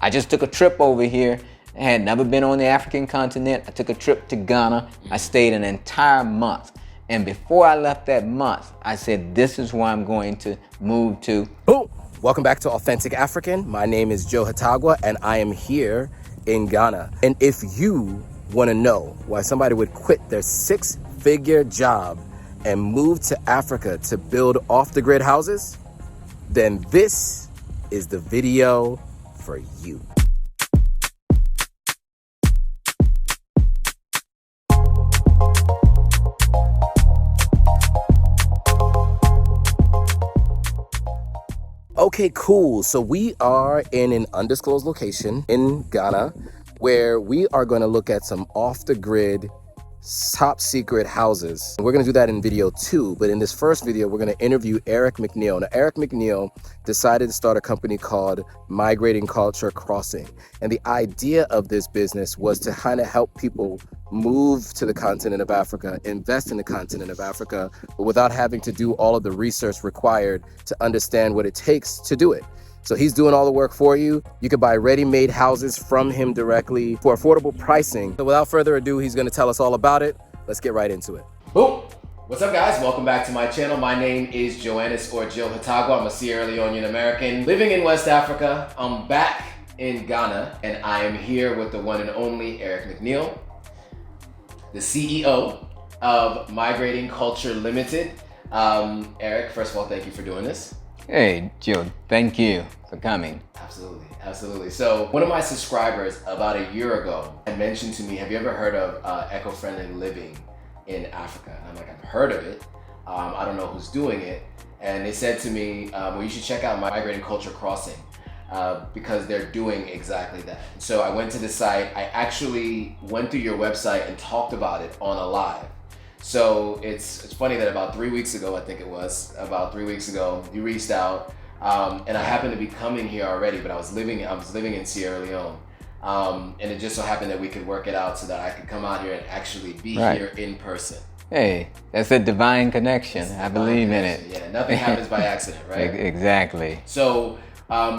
I just took a trip over here. I had never been on the African continent. I took a trip to Ghana. I stayed an entire month. And before I left that month, I said, this is where I'm going to move to. Boom! Welcome back to Authentic African. My name is Joe Hatagwa, and I am here in Ghana. And if you want to know why somebody would quit their six-figure job and move to Africa to build off-the-grid houses, then this is the video for you. Okay, cool. So we are in an undisclosed location in Ghana where we are going to look at some off-the-grid, top secret houses. We're going to do that in video 2, but in this first video, we're going to interview Eric McNeal. Now, Eric McNeal decided to start a company called Migrating Culture Crossing. And the idea of this business was to kind of help people move to the continent of Africa, invest in the continent of Africa, but without having to do all of the research required to understand what it takes to do it. So he's doing all the work for you. You can buy ready-made houses from him directly for affordable pricing. So without further ado, he's gonna tell us all about it. Let's get right into it. Boom! What's up, guys? Welcome back to my channel. My name is Joannis or Joe Hatagwa. I'm a Sierra Leonean American living in West Africa. I'm back in Ghana and I am here with the one and only Eric McNeal, the CEO of Migrating Culture Limited. Eric, first of all, thank you for doing this. Hey, Joe, thank you for coming. Absolutely, absolutely. So one of my subscribers about a year ago had mentioned to me, have you ever heard of eco-friendly living in Africa? And I'm like, I've heard of it. I don't know who's doing it. And they said to me, well, you should check out Migrating Culture Crossing because they're doing exactly that. So I went to the site. I actually went through your website and talked about it on a live. So it's funny that about 3 weeks ago, I think it was, about 3 weeks ago, you reached out, and I happened to be coming here already, but I was living in Sierra Leone, and it just so happened that we could work it out so that I could come out here and actually be here in person. Hey, that's a divine connection. I believe in it. Yeah, nothing happens by accident, right? Exactly. So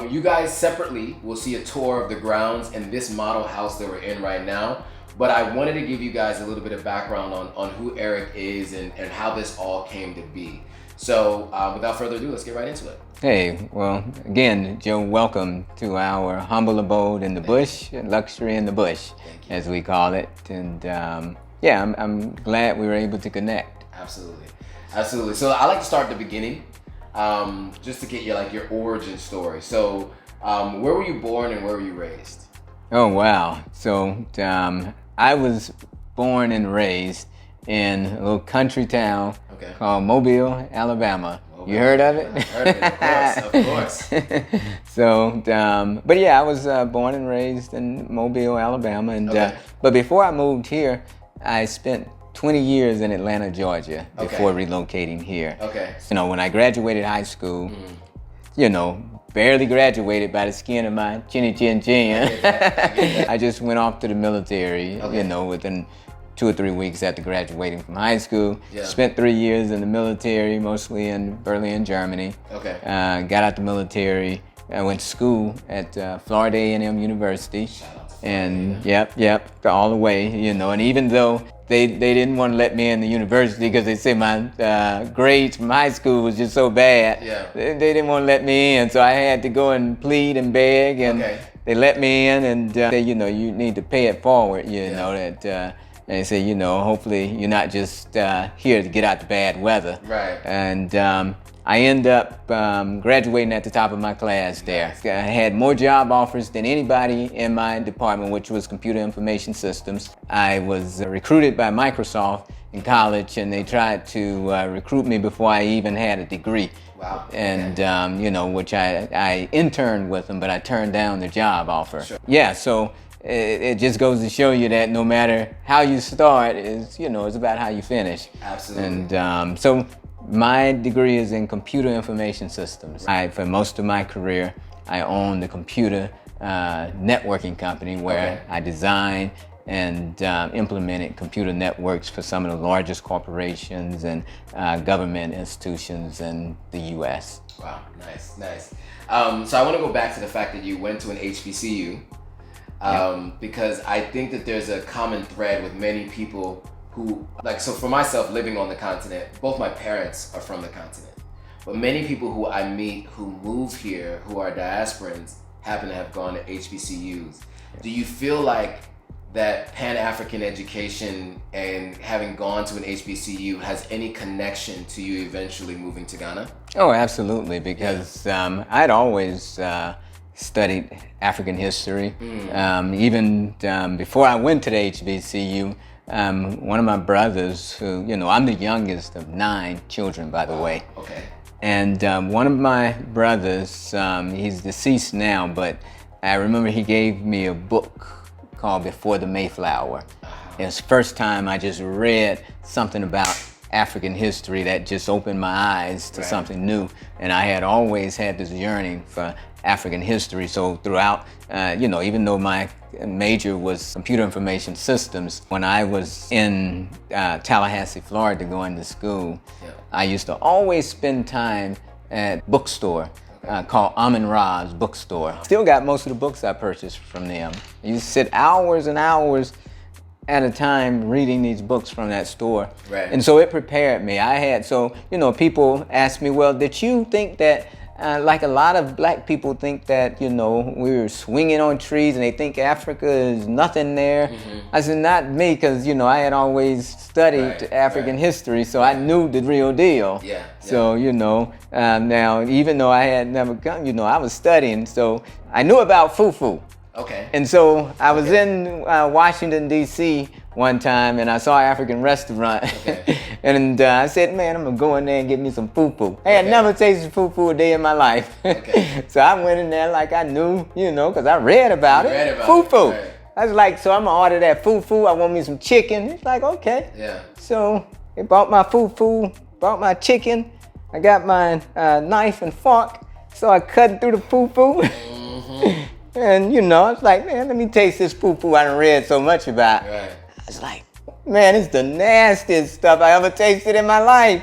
you guys separately will see a tour of the grounds in this model house that we're in right now. But I wanted to give you guys a little bit of background on who Eric is and how this all came to be. So without further ado, let's get right into it. Hey, well, again, Joe, welcome to our humble abode in the bush, luxury in the bush, as we call it. And yeah, I'm glad we were able to connect. Absolutely, absolutely. So I like to start at the beginning, just to get you like your origin story. So where were you born and where were you raised? Oh, wow. So I was born and raised in a little country town called Mobile, Alabama. You heard of it? I heard of it, of course. So, but yeah, I was born and raised in Mobile, Alabama. And but before I moved here, I spent 20 years in Atlanta, Georgia before relocating here. You know, when I graduated high school, you know, barely graduated by the skin of my chinny chin chin. I just went off to the military, you know, within 2 or 3 weeks after graduating from high school. Spent 3 years in the military, mostly in Berlin, Germany. Got out the military. I went to school at Florida A&M University. And yep, all the way, you know, and even though they didn't want to let me in the university because they said my grades from high school was just so bad. They didn't want to let me in, so I had to go and plead and beg, and they let me in, and they, you know, you need to pay it forward, you know, that and they say, you know, hopefully you're not just here to get out the bad weather. And I end up graduating at the top of my class there. I had more job offers than anybody in my department, which was computer information systems. I was recruited by Microsoft in college, and they tried to recruit me before I even had a degree. And you know, which I interned with them, but I turned down the job offer. Yeah, so it just goes to show you that no matter how you start, it's about how you finish. Absolutely. And so my degree is in computer information systems. For most of my career, I owned a computer networking company where I design and implemented computer networks for some of the largest corporations and government institutions in the U.S. Wow, nice, nice. So I want to go back to the fact that you went to an HBCU, because I think that there's a common thread with many people who, like, so for myself, living on the continent, both my parents are from the continent, but many people who I meet who move here, who are diasporans, happen to have gone to HBCUs. Do you feel like that Pan-African education and having gone to an HBCU has any connection to you eventually moving to Ghana? Oh, absolutely, because I'd always studied African history. Even before I went to the HBCU, one of my brothers, who, I'm the youngest of 9 children, by the way. Okay. And one of my brothers, he's deceased now, but I remember he gave me a book called Before the Mayflower. It was the first time I just read something about African history that just opened my eyes to something new. And I had always had this yearning for African history. So throughout, even though my major was computer information systems, when I was in Tallahassee, Florida, going to school, I used to always spend time at a bookstore called Amun-Ra's bookstore. Still got most of the books I purchased from them. I used to sit hours and hours at a time reading these books from that store. Right. And so it prepared me. People ask me, well, did you think that, like a lot of black people think that, we were swinging on trees and they think Africa is nothing there? I said, not me, because, I had always studied African history, so I knew the real deal. So, now, even though I had never come, I was studying, so I knew about fufu. Okay. And so I was in Washington, D.C. one time, and I saw an African restaurant. And I said, man, I'm going to go in there and get me some fufu. I had never tasted fufu a day in my life. So I went in there like I knew, because I read about it. Fufu. Right. I was like, so I'm going to order that fufu. I want me some chicken. It's like, okay. So they bought my fufu, bought my chicken. I got my knife and fork. So I cut through the fufu. And, it's like, man, let me taste this fufu I done read so much about. I was like, man, it's the nastiest stuff I ever tasted in my life.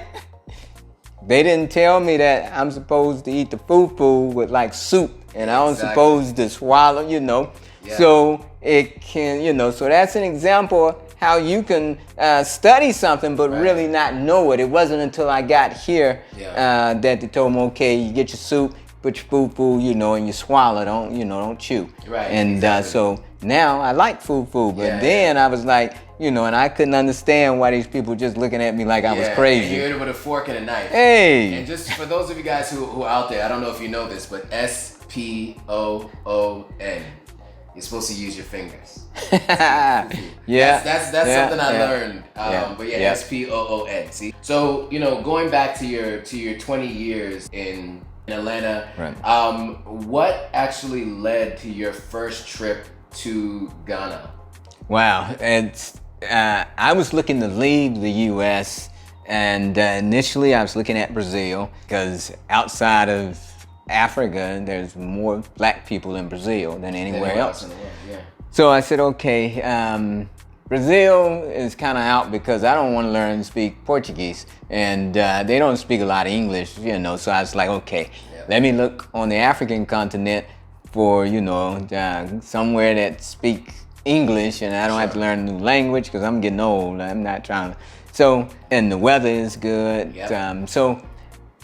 They didn't tell me that I'm supposed to eat the fufu with like soup, and I'm supposed to swallow, So it can, so that's an example of how you can study something but really not know it. It wasn't until I got here that they told me, okay, you get your soup, put your fufu, and you swallow, don't chew. And so now I like fufu, but then I was like, and I couldn't understand why these people just looking at me like I was crazy. And you ate it with a fork and a knife. Hey! And just for those of you guys who are out there, I don't know if you know this, but S-P-O-O-N. You're supposed to use your fingers. That's something I learned. But S-P-O-O-N. See, so going back to your 20 years in Atlanta, what actually led to your first trip to Ghana? Wow, I was looking to leave the U.S. and initially I was looking at Brazil, because outside of Africa, there's more black people in Brazil than anywhere else. In the world, So I said, okay, Brazil is kind of out because I don't want to learn to speak Portuguese, and they don't speak a lot of English, So I was like, okay, let me look on the African continent for, somewhere that speaks English, and I don't have to learn a new language because I'm getting old. I'm not trying to. So, and the weather is good. So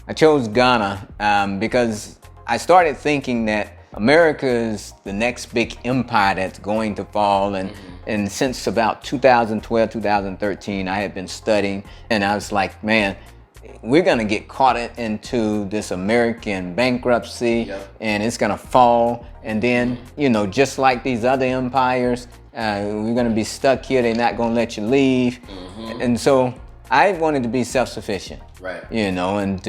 I chose Ghana because I started thinking that America is the next big empire that's going to fall, and since about 2012, 2013, I had been studying, and I was like, man, we're gonna get caught into this American bankruptcy, and it's gonna fall, and then, just like these other empires, we're gonna be stuck here, they're not gonna let you leave, and so I wanted to be self-sufficient. And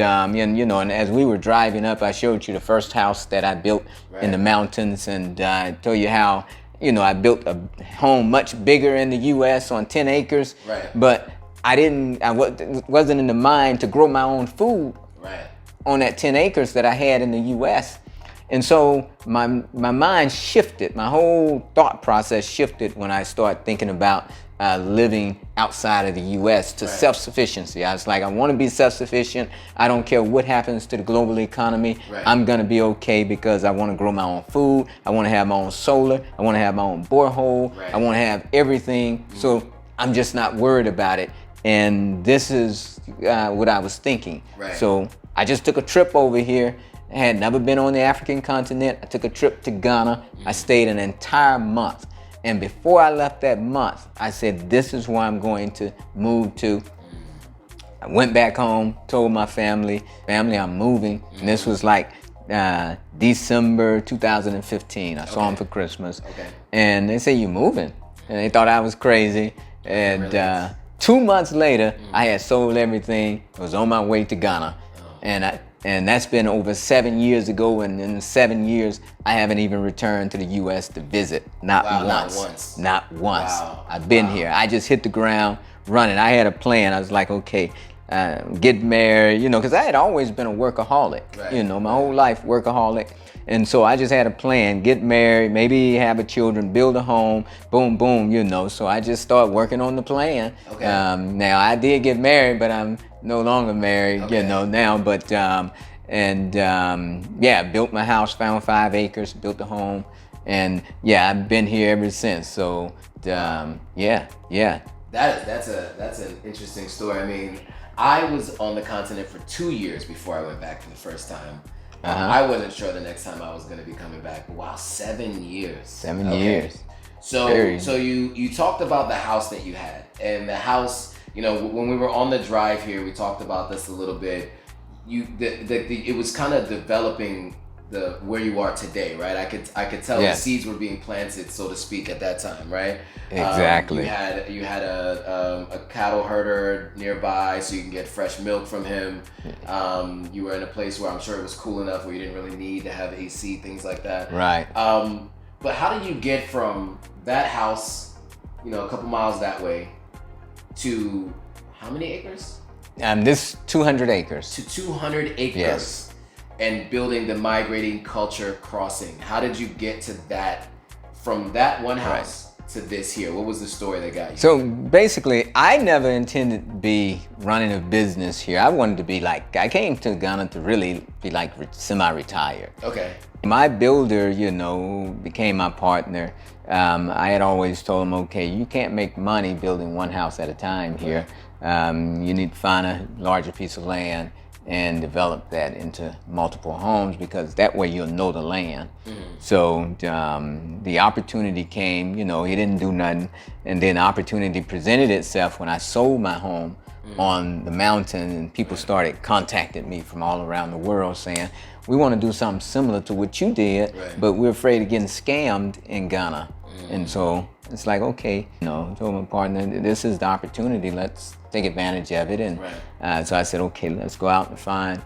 as we were driving up, I showed you the first house that I built in the mountains, and I told you how, I built a home much bigger in the U.S. on 10 acres, but I wasn't in the mind to grow my own food on that 10 acres that I had in the U.S. And so my mind shifted, my whole thought process shifted when I started thinking about living outside of the U.S. to self-sufficiency. I was like, I want to be self-sufficient. I don't care what happens to the global economy. I'm going to be okay because I want to grow my own food. I want to have my own solar. I want to have my own borehole. I want to have everything. So I'm just not worried about it. And this is what I was thinking. So I just took a trip over here. I had never been on the African continent. I took a trip to Ghana. I stayed an entire month. And before I left that month, I said, this is where I'm going to move to. I went back home, told my family, I'm moving. And this was like December 2015. I saw them for Christmas. And they said, you moving? And they thought I was crazy. And 2 months later, I had sold everything. I was on my way to Ghana. And that's been over 7 years ago, and in 7 years, I haven't even returned to the U.S. to visit. Not once. Not once. I've been here. I just hit the ground running. I had a plan. I was like, okay, get married, because I had always been a workaholic, my whole life workaholic. And so I just had a plan, get married, maybe have a children, build a home, boom, boom, So I just started working on the plan. Now I did get married, but I'm no longer married, now. But, built my house, found 5 acres, built a home. And I've been here ever since. So, That's an interesting story. I mean, I was on the continent for 2 years before I went back for the first time. I wasn't sure the next time I was going to be coming back, but wow, 7 years. 7 years. So you talked about the house that you had, and the house, when we were on the drive here, we talked about this a little bit. It was kind of developing where you are today, right? I could tell the seeds were being planted, so to speak, at that time, right? Exactly. You had a cattle herder nearby, so you can get fresh milk from him. You were in a place where I'm sure it was cool enough where you didn't really need to have AC, things like that. Right. But how did you get from that house, a couple miles that way, to how many acres? This 200 acres. To 200 acres. Yes. And building the Migrating Culture Crossing. How did you get to that, from that one house to this here? What was the story that got you? So basically, I never intended to be running a business here. I wanted to be I came to Ghana to really be like semi-retired. Okay. My builder, became my partner. I had always told him, okay, you can't make money building one house at a time here. You need to find a larger piece of land and develop that into multiple homes, because that way you'll know the land. So the opportunity came, he didn't do nothing. And then opportunity presented itself when I sold my home on the mountain, and people started contacting me from all around the world saying, we want to do something similar to what you did, but we're afraid of getting scammed in Ghana. And so it's like, okay, I told my partner, this is the opportunity, let's take advantage of it. And so I said, okay, let's go out and find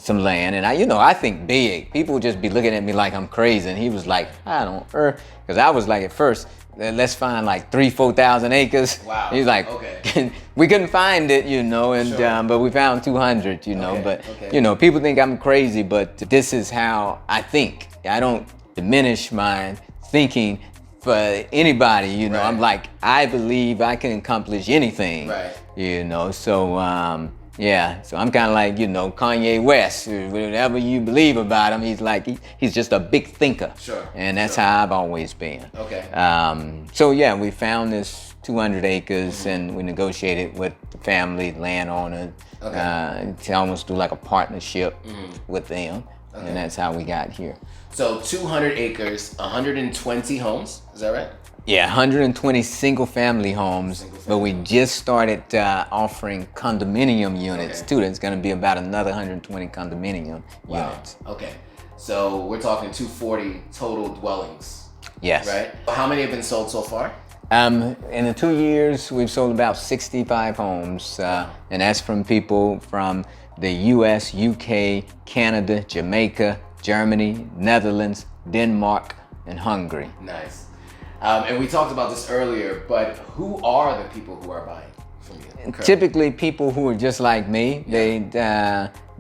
some land. And I think big. People just be looking at me like I'm crazy. And he was like, I don't, because I was like, at first, let's find like 3,000-4,000 acres. Wow. He's like, okay. We couldn't find it, and but we found 200, But people think I'm crazy, but this is how I think. I don't diminish my thinking for anybody, I'm like, I believe I can accomplish anything, so so I'm kind of like, Kanye West, whatever you believe about him, he's like, he's just a big thinker. And that's how I've always been. So we found this 200 acres and we negotiated with the family landowner to almost do like a partnership with them. And that's how we got here. So 200 acres, 120 homes, is that right? Yeah, 120 single-family homes, but we just started offering condominium units too. There's going to be about another 120 condominium units. Okay, so we're talking 240 total dwellings. Yes. Right? How many have been sold so far? In the 2 years, we've sold about 65 homes, and that's from people from the U.S., UK, Canada, Jamaica, Germany, Netherlands, Denmark, and Hungary. Nice. And we talked about this earlier, but who are the people who are buying? from you? Typically, people who are just like me, they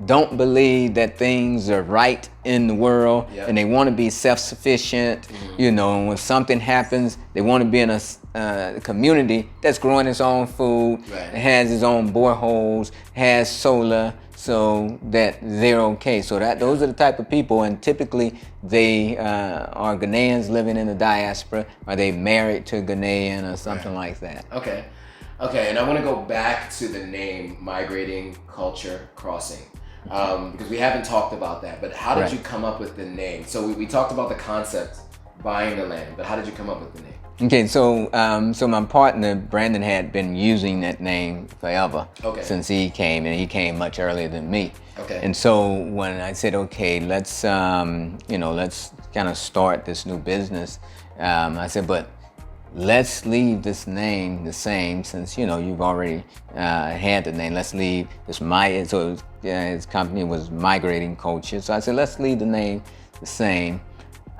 don't believe that things are right in the world, and they want to be self-sufficient. You know, and when something happens, they want to be in a community that's growing its own food, has its own boreholes, has solar, so that they're okay. So those are the type of people, and typically they are Ghanaians living in the diaspora, or they married to a Ghanaian or something like that. Okay, and I want to go back to the name Migrating Culture Crossing. Because we haven't talked about that, but how did you come up with the name? So we talked about the concept, buying the land, but how did you come up with the name? Okay, so so my partner Brandon had been using that name forever since he came, and he came much earlier than me. And so when I said, okay, let's let's kind of start this new business, I said, but let's leave this name the same, since you've already had the name. Let's leave this his company was Migrating Culture. So I said, let's leave the name the same.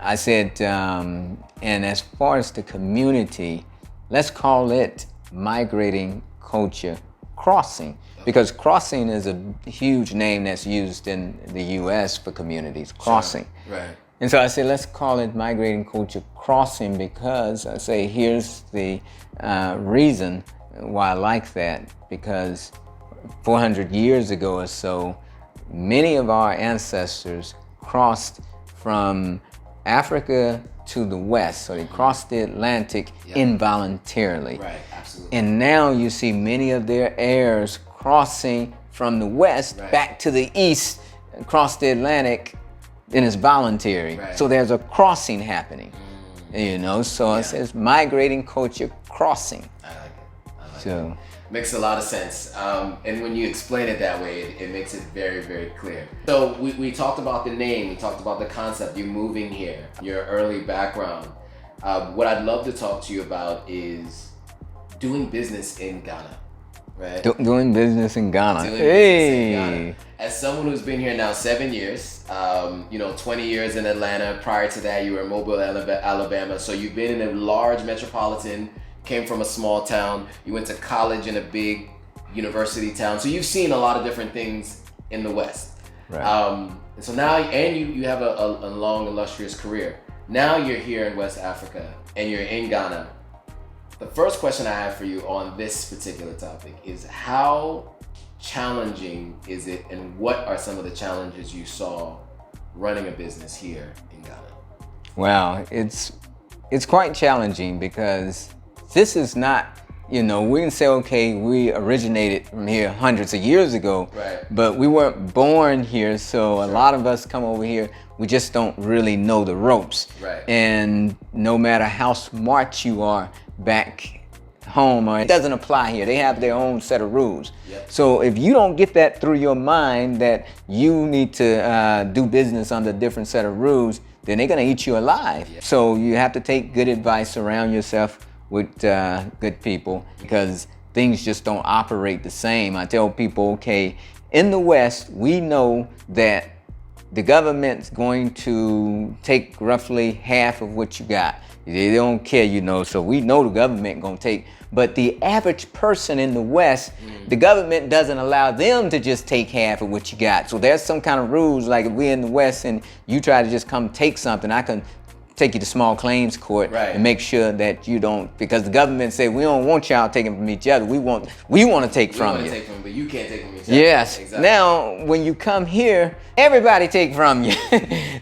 I said, and as far as the community, let's call it Migrating Culture Crossing, because crossing is a huge name that's used in the U.S. for communities, crossing. And so I said, let's call it Migrating Culture Crossing, because I say, here's the reason why I like that, because 400 years ago or so, many of our ancestors crossed from Africa to the West. So they crossed the Atlantic involuntarily. And now you see many of their heirs crossing from the West back to the East, across the Atlantic, and it's voluntary. So there's a crossing happening, so it says Migrating Culture Crossing. I like it. Makes a lot of sense. And when you explain it that way, it makes it very, very clear. So we talked about the name, we talked about the concept, you moving here, your early background. What I'd love to talk to you about is doing business in Ghana. Doing business in Ghana. As someone who's been here now 7 years, 20 years in Atlanta. Prior to that, you were in Mobile, Alabama. So you've been in a large metropolitan, came from a small town. You went to college in a big university town. So you've seen a lot of different things in the West. And so now, and you have a long, illustrious career. Now you're here in West Africa and you're in Ghana. The first question I have for you on this particular topic is, how challenging is it, and what are some of the challenges you saw running a business here in Ghana? Well, it's quite challenging, because this is not, we can say, okay, we originated from here hundreds of years ago, but we weren't born here, so a lot of us come over here, we just don't really know the ropes. And no matter how smart you are back home, it doesn't apply here. They have their own set of rules. So if you don't get that through your mind, that you need to do business under a different set of rules, then they're gonna eat you alive. So you have to take good advice, surround yourself with good people, because things just don't operate the same. I tell people, okay, in the West, we know that the government's going to take roughly half of what you got. They don't care, so we know the government gonna take. But the average person in the West, the government doesn't allow them to just take half of what you got. So there's some kind of rules, like if we're in the West and you try to just come take something, I can take you to small claims court and make sure that you don't, because the government said, we don't want y'all taking from each other. We want to take from you. But you can't take from each other. Yes. Exactly. Now, when you come here, everybody take from you.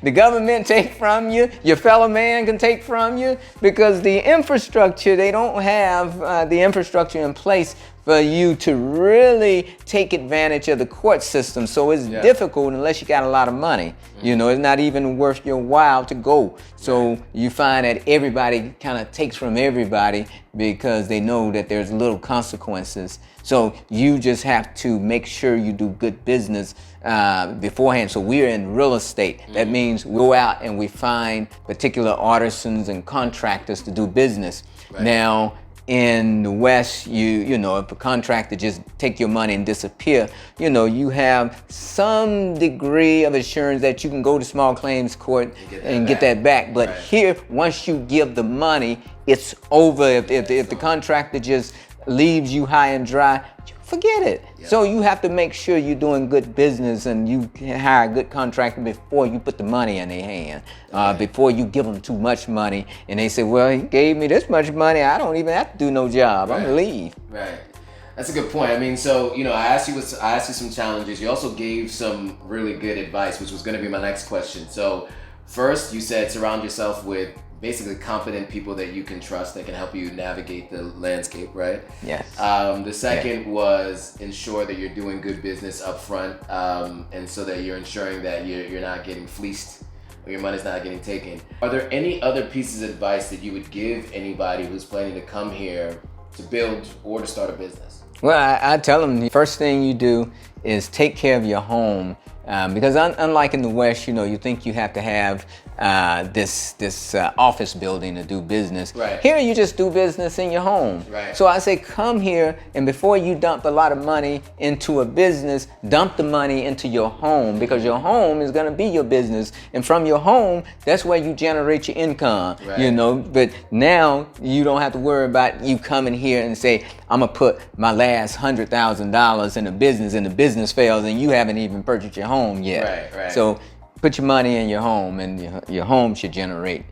The government take from you. Your fellow man can take from you, because the infrastructure, they don't have the infrastructure in place for you to really take advantage of the court system. So it's difficult unless you got a lot of money. It's not even worth your while to go. So you find that everybody kind of takes from everybody, because they know that there's little consequences. So you just have to make sure you do good business beforehand. So we're in real estate. That means we go out and we find particular artisans and contractors to do business. Now, in the West, if a contractor just take your money and disappear, you have some degree of assurance that you can go to small claims court and get that back. But here, once you give the money, it's over. If the contractor just leaves you high and dry, forget it. Yeah. So you have to make sure you're doing good business and you hire a good contractor before you put the money in their hand, before you give them too much money and they say, well, he gave me this much money, I don't even have to do no job, I'm gonna leave. Right. That's a good point. I mean, so, you know, I asked you some challenges. You also gave some really good advice, which was going to be my next question. So first, you said surround yourself with basically competent people that you can trust that can help you navigate the landscape, right? Yes. The second was ensure that you're doing good business up front, and so that you're ensuring that you're not getting fleeced or your money's not getting taken. Are there any other pieces of advice that you would give anybody who's planning to come here to build or to start a business? Well, I tell them the first thing you do is take care of your home, because unlike in the West, you know, you think you have to have this office building to do business. Right. Here you just do business in your home. Right. So I say come here, and before you dump a lot of money into a business, dump the money into your home, because your home is going to be your business, and from your home, that's where you generate your income. Right. You know, but now you don't have to worry about you coming here and say, I'm gonna put my last $100,000 in a business, and the business fails, and you haven't even purchased your home yet. Right. So put your money in your home, and your home should generate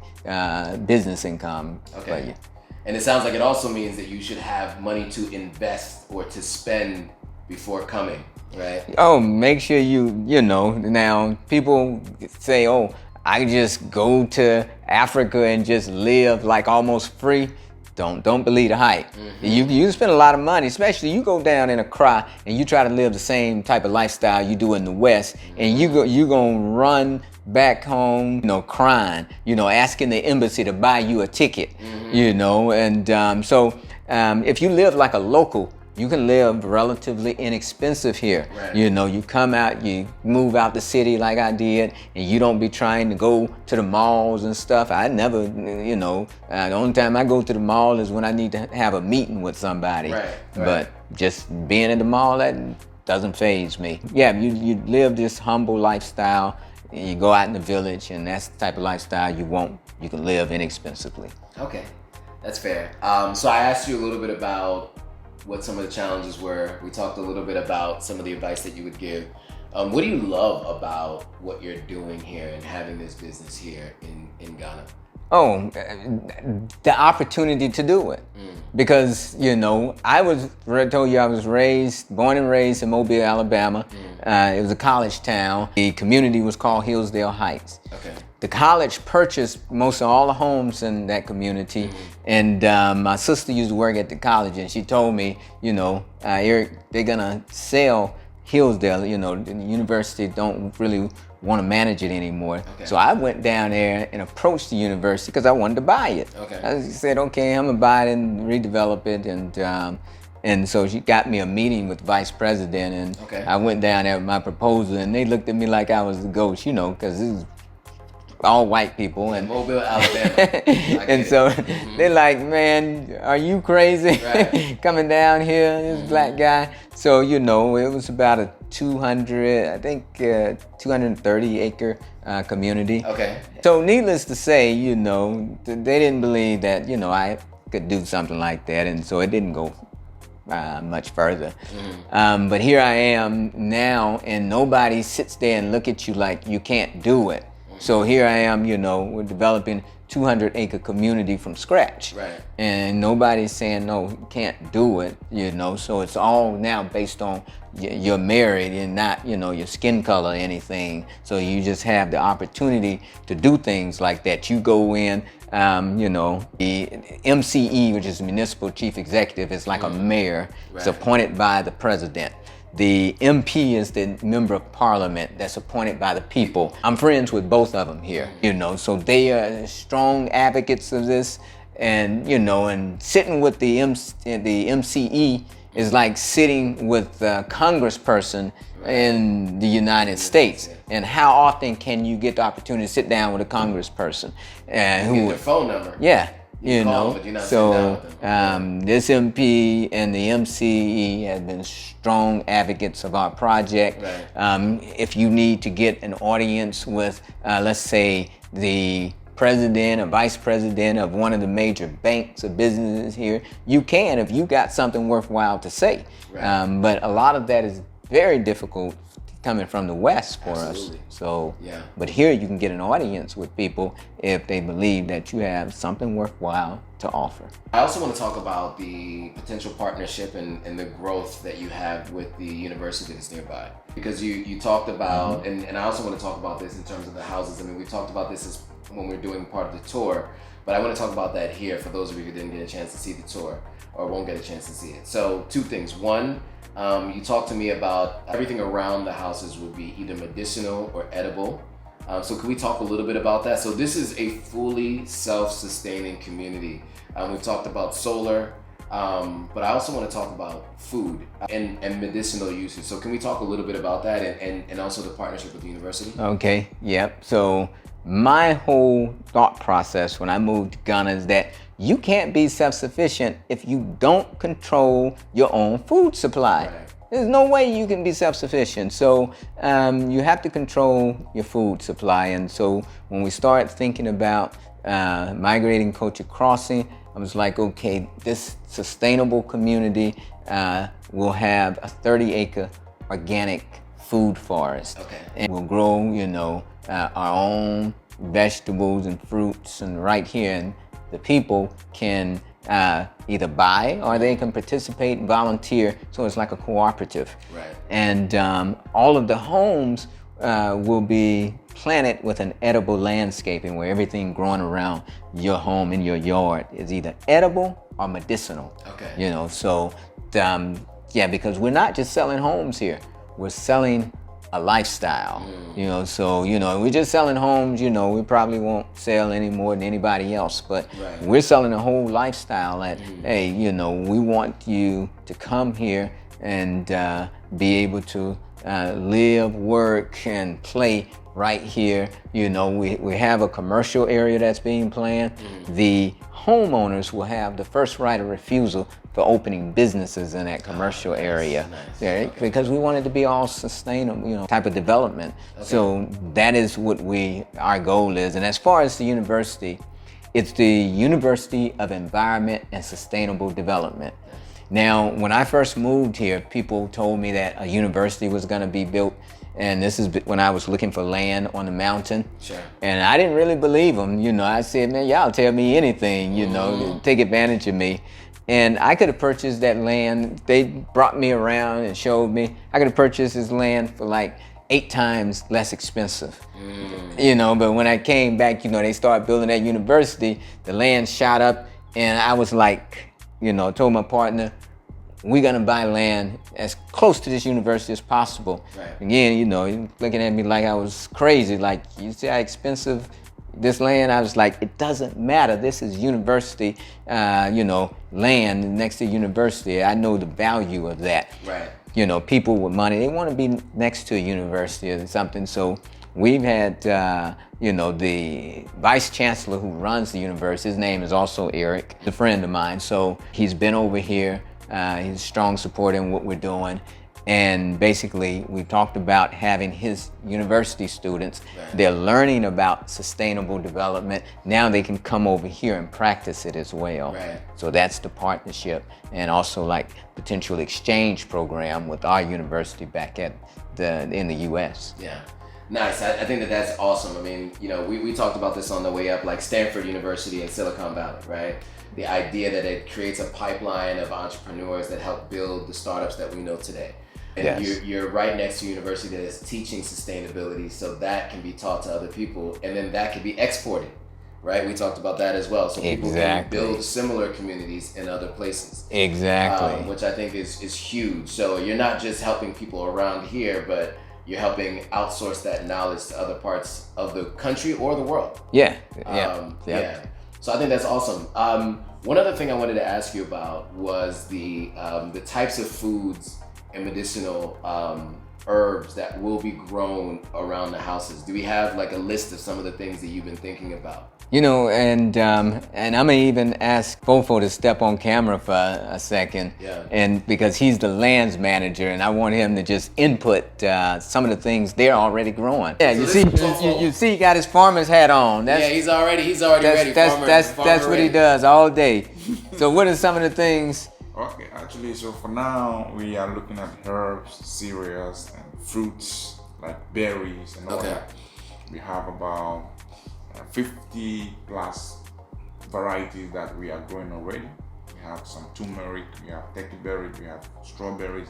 business income for you. And it sounds like it also means that you should have money to invest or to spend before coming, right? Oh, make sure you know, now people say, oh, I just go to Africa and just live like almost free. Don't believe the hype. You spend a lot of money, especially you go down in Accra and you try to live the same type of lifestyle you do in the West, and you gonna run back home, you know, crying, you know, asking the embassy to buy you a ticket, you know, and so if you live like a local, you can live relatively inexpensive here. Right. You know, you come out, you move out the city like I did, and you don't be trying to go to the malls and stuff. I never, you know, the only time I go to the mall is when I need to have a meeting with somebody. Right. But just being at the mall, that doesn't faze me. Yeah, you live this humble lifestyle, and you go out in the village, and that's the type of lifestyle you can live inexpensively. Okay, that's fair. So I asked you a little bit about what some of the challenges were. We talked a little bit about some of the advice that you would give. What do you love about what you're doing here and having this business here in Ghana? Oh, the opportunity to do it. Because, you know, I was born and raised in Mobile, Alabama. It was a college town. The community was called Hillsdale Heights. Okay. The college purchased most of all the homes in that community, and my sister used to work at the college, and she told me, you know, Eric, they're gonna sell Hillsdale. You know, the university don't really want to manage it anymore. Okay. So I went down there and approached the university because I wanted to buy it. Okay. I said, okay, I'm gonna buy it and redevelop it, and so she got me a meeting with the vice president, and Okay. I went down there with my proposal, and they looked at me like I was the ghost, you know, because this is all white people, and Mobile, Alabama. and so they're like, man, are you crazy? Right. Coming down here, this black guy. So, you know, it was about a 230 acre community. Okay. So needless to say, you know, they didn't believe that, you know, I could do something like that, and so it didn't go much further. But here I am now, and nobody sits there and look at you like you can't do it. So here I am, you know, we're developing 200-acre community from scratch. Right. And nobody's saying, no, you can't do it, you know. So it's all now based on you're married and not, you know, your skin color or anything. So you just have the opportunity to do things like that. You go in, you know, the MCE, which is Municipal Chief Executive, is like a mayor. It's appointed by the president. The MP is the member of parliament that's appointed by the people. I'm friends with both of them here, you know, so they are strong advocates of this, and, you know, and sitting with the MCE is like sitting with a congressperson in the United States. And how often can you get the opportunity to sit down with a congressperson? Get their phone number. Yeah. You know, them, but you're not so sitting down with them. this MP and the MCE have been strong advocates of our project. Right. If you need to get an audience with, let's say, the president or vice president of one of the major banks or businesses here, you can if you got something worthwhile to say. Right. But a lot of that is very difficult coming from the West for Absolutely. us. So, Yeah. but here you can get an audience with people if they believe that you have something worthwhile to offer. I also want to talk about the potential partnership and the growth that you have with the university that's nearby. Because you talked about, and I also want to talk about this in terms of the houses. I mean, we talked about this when we were doing part of the tour, but I want to talk about that here for those of you who didn't get a chance to see the tour or won't get a chance to see it. So 2 things. One, you talked to me about everything around the houses would be either medicinal or edible. So can we talk a little bit about that? So this is a fully self-sustaining community. We've talked about solar, but I also want to talk about food and medicinal uses. So can we talk a little bit about that and also the partnership with the university? Okay, yep. So my whole thought process when I moved to Ghana is that you can't be self-sufficient if you don't control your own food supply. Right. There's no way you can be self-sufficient. So you have to control your food supply. And so when we start thinking about Migrating Culture Crossing, I was like, okay, this sustainable community will have a 30-acre organic food forest. Okay. And we'll grow, you know, our own vegetables and fruits, and right here, and the people can either buy or they can participate and volunteer. So it's like a cooperative. Right. And all of the homes will be planted with an edible landscaping where everything growing around your home in your yard is either edible or medicinal. Okay. You know, so yeah, because we're not just selling homes here, we're selling a lifestyle. You know, so you know, we're just selling homes, you know, we probably won't sell any more than anybody else, but Right. we're selling a whole lifestyle that hey, you know, we want you to come here and be able to live, work, and play right here. You know, we have a commercial area that's being planned. The homeowners will have the first right of refusal for opening businesses in that commercial area. nice. Yeah, Okay. because we want it to be all sustainable, you know, type of development. So that is what our goal is. And as far as the university, it's the University of Environment and Sustainable Development. Now, when I first moved here, people told me that a university was going to be built, and this is when I was looking for land on the mountain. Sure. And I didn't really believe them. You know, I said, man, y'all tell me anything, you know, take advantage of me. And I could have purchased that land. They brought me around and showed me. I could have purchased this land for like 8 times less expensive. You know, but when I came back, you know, they started building that university, the land shot up, and I was like, you know, told my partner, we're gonna buy land as close to this university as possible. Right. Again, you know, he looking at me like I was crazy, like, you see how expensive this land? I was like, it doesn't matter. This is university, you know, land next to university. I know the value of that. Right. You know, people with money, they want to be next to a university or something. So we've had, you know, the vice chancellor who runs the university, his name is also Eric, a friend of mine. So he's been over here. He's a strong supporter in what we're doing. And basically, we talked about having his university students. Right. They're learning about sustainable development. Now they can come over here and practice it as well. Right. So that's the partnership, and also like potential exchange program with our university back in the U.S. Yeah. Nice. I think that's awesome. I mean, you know, we talked about this on the way up, like Stanford University in Silicon Valley, right? The idea that it creates a pipeline of entrepreneurs that help build the startups that we know today. And Yes. you're right next to a university that is teaching sustainability, so that can be taught to other people, and then that can be exported, right? We talked about that as well. So people Exactly. can build similar communities in other places. Exactly. Which I think is huge. So you're not just helping people around here, but you're helping outsource that knowledge to other parts of the country or the world. Yeah. Yeah. So I think that's awesome. One other thing I wanted to ask you about was the types of foods and medicinal herbs that will be grown around the houses? Do we have like a list of some of the things that you've been thinking about? You know, and I'm gonna even ask Fofo to step on camera for a second, Yeah. and because he's the lands manager, and I want him to just input some of the things they're already growing. Yeah, So you this see, is Fofo. you see, he got his farmer's hat on. Yeah, he's already ready. That's what he does all day. So, what are some of the things? Okay, actually, so for now we are looking at herbs, cereals, and fruits like berries and all Okay. that. We have about 50 plus varieties that we are growing already. We have some turmeric, we have turkey berry, we have strawberries,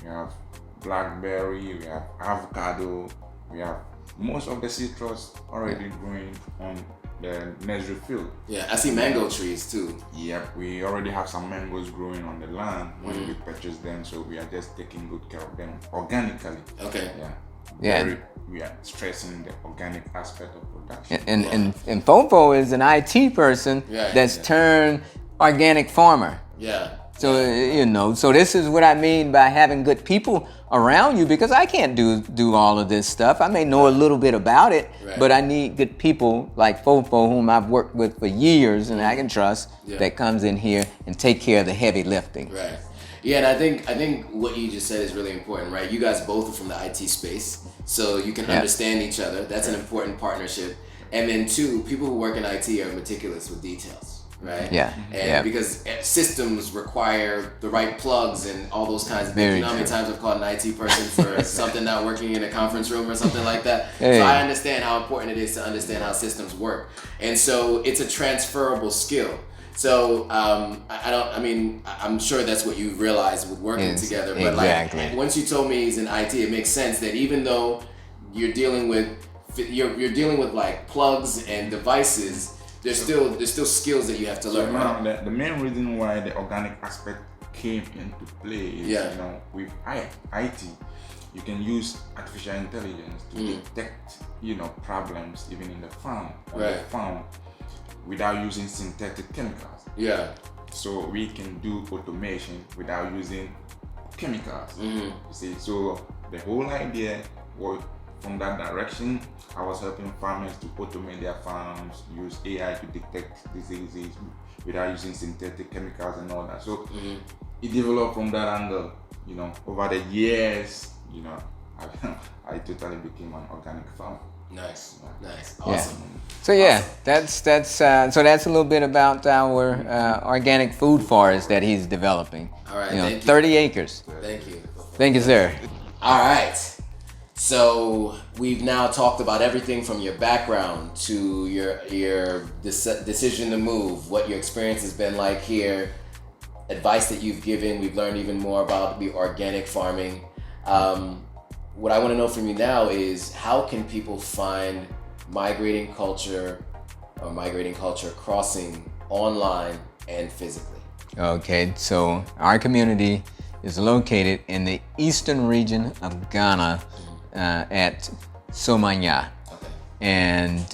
we have blackberry, we have avocado, we have most of the citrus already growing on the nursery field. Yeah, I see mango trees too. Yep, we already have some mangoes growing on the land when we purchased them, so we are just taking good care of them organically. Okay. Yeah. We are stressing the organic aspect of production. And Fofo is an IT person that's turned organic farmer. Yeah. So you know, so this is what I mean by having good people around you, because I can't do all of this stuff. I may know a little bit about it, but I need good people like Fofo, whom I've worked with for years and I can trust, that comes in here and take care of the heavy lifting. Right. Yeah, and I think what you just said is really important, right? You guys both are from the IT space, so you can understand each other. That's an important partnership. And then two, people who work in IT are meticulous with details, right? Yeah. And because systems require the right plugs and all those kinds of things. You know how many times I've called an IT person for something not working in a conference room or something like that? So I understand how important it is to understand how systems work. And so it's a transferable skill. So I'm sure that's what you realize with working together. But like once you told me he's in IT, it makes sense that even though you're dealing with like plugs and devices, there's still skills that you have to learn. So now the main reason why the organic aspect came into play is you know, with IT, you can use artificial intelligence to detect problems even in the farm without using synthetic chemicals. Yeah. So we can do automation without using chemicals. You see, so the whole idea was from that direction. I was helping farmers to automate their farms, use AI to detect diseases without using synthetic chemicals and all that. So it developed from that angle. You know, over the years, you know, I totally became an organic farmer. Nice, awesome. So that's a little bit about our organic food forest that he's developing. All right, thank you. 30 acres. Thank you, sir. All right. So we've now talked about everything from your background to your decision to move, what your experience has been like here, advice that you've given. We've learned even more about the organic farming. What I want to know from you now is, how can people find Migrating Culture or Migrating Culture Crossing online and physically? Okay, so our community is located in the eastern region of Ghana at Somanya. Okay. And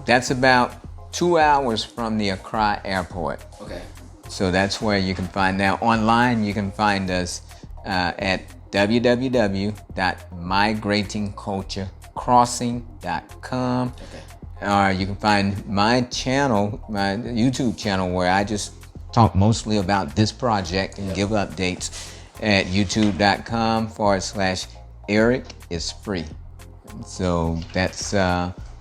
that's about 2 hours from the Accra airport. Okay. So that's where you can find out. Online, you can find us at www.migratingculturecrossing.com. Or you can find my channel, my YouTube channel, where I just talk mostly about this project and give updates at youtube.com/Eric is free. So that's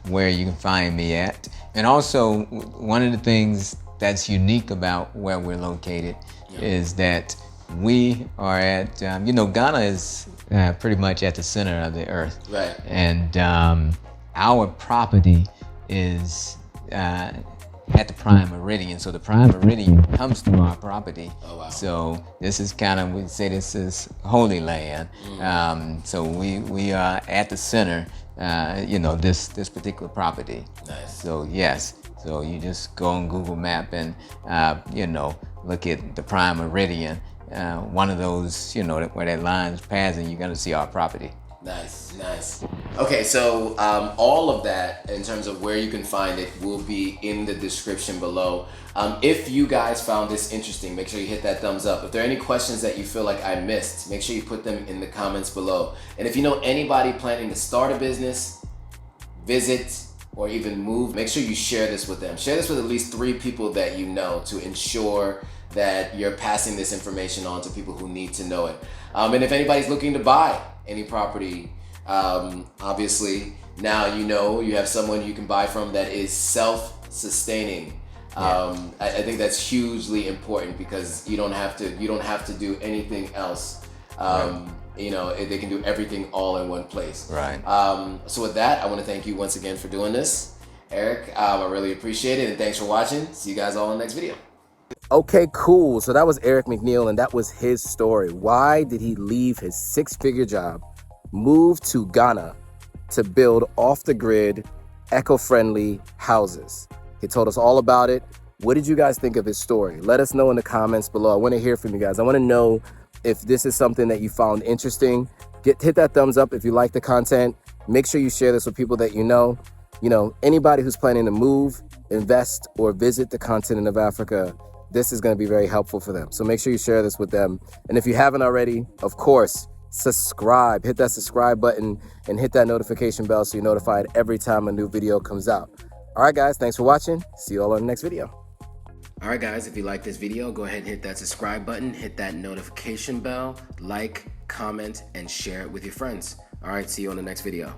where you can find me at. And also, one of the things that's unique about where we're located is that we are at, Ghana is pretty much at the center of the earth. Right. And our property is at the prime meridian. So the prime meridian comes through our property. Oh, wow. So this is kind of, we say this is holy land. So we are at the center, this particular property. Nice. So yes, so you just go on Google Map and, look at the prime meridian. One of those, where that line's passing, you're gonna see our property. Nice. Okay, so all of that in terms of where you can find it will be in the description below. If you guys found this interesting, make sure you hit that thumbs up. If there are any questions that you feel like I missed, make sure you put them in the comments below. And if you know anybody planning to start a business, visit, or even move, make sure you share this with them. Share this with at least 3 people that you know to ensure that you're passing this information on to people who need to know it. And if anybody's looking to buy any property, obviously now you know you have someone you can buy from that is self-sustaining. I think that's hugely important because you don't have to do anything else. You know, they can do everything all in one place. Right. So with that, I want to thank you once again for doing this, Eric. I really appreciate it, and thanks for watching. See you guys all in the next video. Okay, cool. So that was Eric McNeal, and that was his story. Why did he leave his 6-figure job, move to Ghana to build off-the-grid, eco-friendly houses? He told us all about it. What did you guys think of his story? Let us know in the comments below. I want to hear from you guys. I want to know if this is something that you found interesting. Hit that thumbs up if you like the content. Make sure you share this with people that you know. You know, anybody who's planning to move, invest, or visit the continent of Africa, this is going to be very helpful for them. So make sure you share this with them. And if you haven't already, of course, subscribe. Hit that subscribe button and hit that notification bell so you're notified every time a new video comes out. All right, guys, thanks for watching. See you all on the next video. All right, guys, if you like this video, go ahead and hit that subscribe button, hit that notification bell, like, comment, and share it with your friends. All right, see you on the next video.